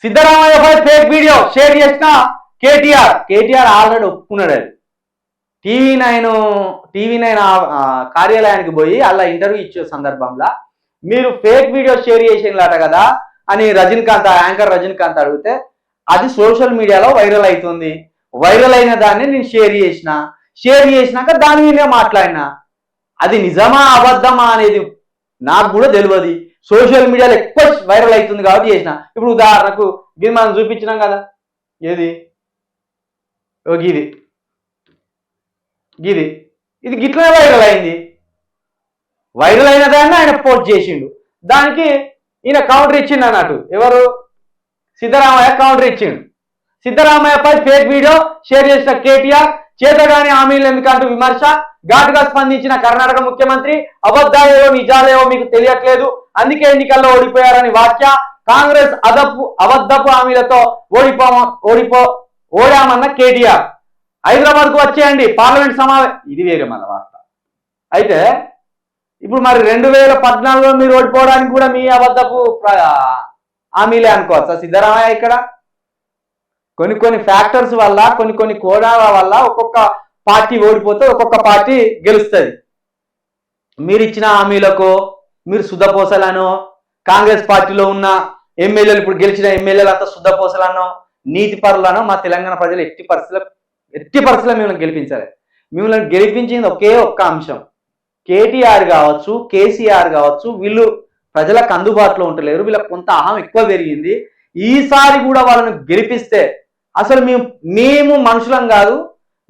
సిద్ధరామయ్యపై fake video share చేసిన KTR already ఒప్పుకున్నాడు. అది టీవీ నైన్ కార్యాలయానికి పోయి అలా ఇంటర్వ్యూ ఇచ్చే సందర్భంలో మీరు ఫేక్ వీడియో షేర్ చేసినలాట కదా అని యాంకర్ రజనీకాంత్ అడిగితే అది సోషల్ మీడియాలో వైరల్ అవుతుంది. వైరల్ అయిన దాన్ని నేను షేర్ చేసినాక దాని మీదే మాట్లాడినా. అది నిజమా అబద్ధమా అనేది నాకు కూడా తెలియదు. సోషల్ మీడియాలో ఎక్కువ వైరల్ అవుతుంది కాబట్టి చేసిన. ఇప్పుడు ఉదాహరణకు ఇది మనం చూపించినాం కదా, ఏది ఇది గిట్లనే వైరల్ అయింది. వైరల్ అయిన దాన్ని ఆయన పోస్ట్ చేసిండు. దానికి ఈయన కౌంటర్ ఇచ్చిండు అన్నట్టు. ఎవరు? సిద్ధరామయ్య కౌంటర్ ఇచ్చిండు. సిద్ధరామయ్యపై ఫేక్ వీడియో షేర్ చేసిన కేటీఆర్ చేతగాని హామీలు ఎందుకంటూ విమర్శ. ఘాటుగా స్పందించిన కర్ణాటక ముఖ్యమంత్రి అబద్ధాలేవో నిజాలేవో మీకు తెలియట్లేదు, అందుకే ఎన్నికల్లో ఓడిపోయారని వ్యాఖ్య. కాంగ్రెస్ అబద్ధపు హామీలతో ఓడామన్న కేటీఆర్. హైదరాబాద్ కు వచ్చేయండి పార్లమెంట్ సమావేశం. ఇది వేరే మన వార్త. అయితే ఇప్పుడు మరి 2014లో మీరు ఓడిపోవడానికి కూడా మీ అబద్ధపు హామీలే అనుకోవచ్చా సిద్ధరామయ్య? ఇక్కడ కొన్ని ఫ్యాక్టర్స్ వల్ల కొన్ని కోణాల వల్ల ఒక్కొక్క పార్టీ ఓడిపోతే ఒక్కొక్క పార్టీ గెలుస్తుంది. మీరు ఇచ్చిన హామీలకు మీరు శుద్ధపోసలను, కాంగ్రెస్ పార్టీలో ఉన్న ఎమ్మెల్యేలు, ఇప్పుడు గెలిచిన ఎమ్మెల్యేలు అంతా శుద్ధపోసలను, నీతి పరులను మా తెలంగాణ ప్రజలు ఎట్టి పరిస్థితుల్లో మిమ్మల్ని గెలిపించాలి. మిమ్మల్ని గెలిపించింది ఒకే ఒక్క అంశం. కేటీఆర్ కావచ్చు, కేసీఆర్ కావచ్చు, వీళ్ళు ప్రజలకు అందుబాటులో ఉండలేరు. వీళ్ళకి కొంత అహం ఎక్కువ పెరిగింది. ఈసారి కూడా వాళ్ళని గెలిపిస్తే అసలు మేము మనుషులం కాదు,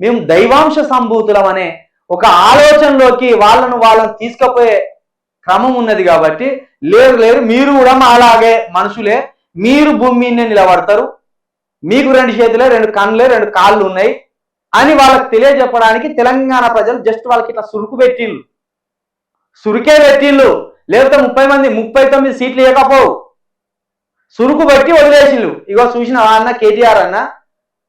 మేము దైవాంశ సంభూతులం అనే ఒక ఆలోచనలోకి వాళ్ళను తీసుకుపోయే క్రమం ఉన్నది. కాబట్టి లేదు మీరు కూడా అలాగే మనుషులే, మీరు భూమి మీదనే నిలబడతారు, మీకు 2 చేతులే 2 కన్నులే 2 కాళ్ళు ఉన్నాయి అని వాళ్ళకి తెలియజెప్పడానికి తెలంగాణ ప్రజలు జస్ట్ వాళ్ళకి ఇట్లా సురుకే పెట్టిళ్ళు. లేకపోతే 39 సీట్లు ఇవ్వకపోవు, సురుకు పెట్టి వదిలేసిళ్ళు. ఇగో చూసిన అన్న కేటీఆర్ అన్న,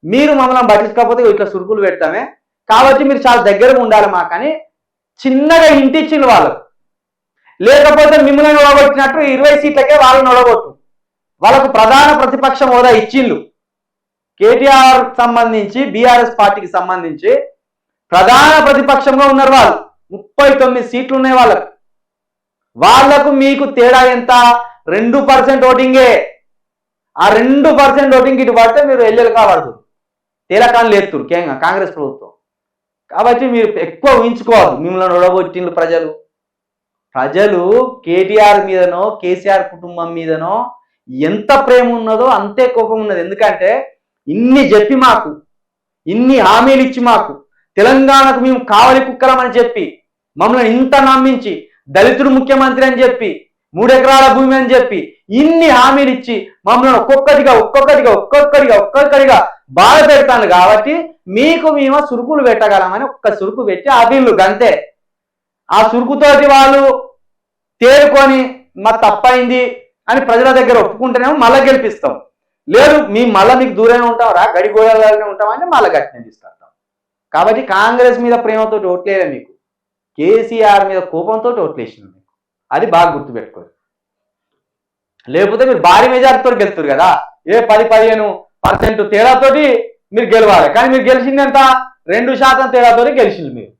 మీరు మమ్మల్ని పట్టించకపోతే ఇట్లా సురుకులు పెడతామే, కాబట్టి మీరు చాలా దగ్గరగా ఉండాలి మాకని చిన్నగా ఇంటిచ్చిండు వాళ్ళకు. లేకపోతే మిమ్మల్ని నొడగొట్టినట్టు 20 సీట్లకే వాళ్ళని నొడగొట్టు. వాళ్ళకు ప్రధాన ప్రతిపక్ష హోదా ఇచ్చిండు. కేటీఆర్ సంబంధించి బీఆర్ఎస్ పార్టీకి సంబంధించి ప్రధాన ప్రతిపక్షంగా ఉన్నారు వాళ్ళు. 39 సీట్లు ఉన్నాయి వాళ్ళకు మీకు తేడా ఎంత? 2% ఓటింగే. ఆ 2% ఓటింగ్ ఇటు పడితే మీరు ఎల్లెలు కావడదు, తేలకాన్లు ఎత్తురు కాంగ్రెస్ ప్రభుత్వం. కాబట్టి మీరు ఎక్కువ ఊహించుకోవద్దు. మిమ్మల్ని ఒడగొట్టిండ్రు ప్రజలు కేటీఆర్ మీదనో కేసీఆర్ కుటుంబం మీదనో ఎంత ప్రేమ ఉన్నదో అంతే కోపం ఉన్నది. ఎందుకంటే ఇన్ని చెప్పి మాకు, ఇన్ని హామీలు ఇచ్చి మాకు, తెలంగాణకు మేము కావలి కుక్కలమని చెప్పి మమ్మల్ని ఇంత నమ్మించి, దళితుడు ముఖ్యమంత్రి అని చెప్పి, 3 ఎకరాల భూమి అని చెప్పి ఇన్ని హామీలు ఇచ్చి మమ్మల్ని ఒక్కొక్కటిగా బాధ పెడతాను. కాబట్టి మీకు మేము సురుకులు పెట్టగలమని ఒక్క సురుకు పెట్టి అదిళ్ళు గంతే. ఆ సురుకుతోటి వాళ్ళు తేరుకొని మా తప్పైంది అని ప్రజల దగ్గర ఒప్పుకుంటేనేమో మళ్ళీ గెలిపిస్తాం. లేదు మీకు దూరంగా ఉంటాం రా, గడిగోడలనే ఉంటామని మళ్ళీ గట్టినే తీసుకొస్తాం. కాబట్టి కాంగ్రెస్ మీద ప్రేమతో ఓట్లేదా మీకు, కేసీఆర్ మీద కోపంతో ఓట్లేసింది మీకు. అది బాగా గుర్తుపెట్టుకోరు. లేకపోతే మీరు భారీ మెజార్టీతో గెలుస్తారు కదా, 10-15% తేడాతోటి మీరు గెలవాలి. కానీ మీరు గెలిచింది ఎంత? 2% తేడాతోటి గెలిచింది మీరు.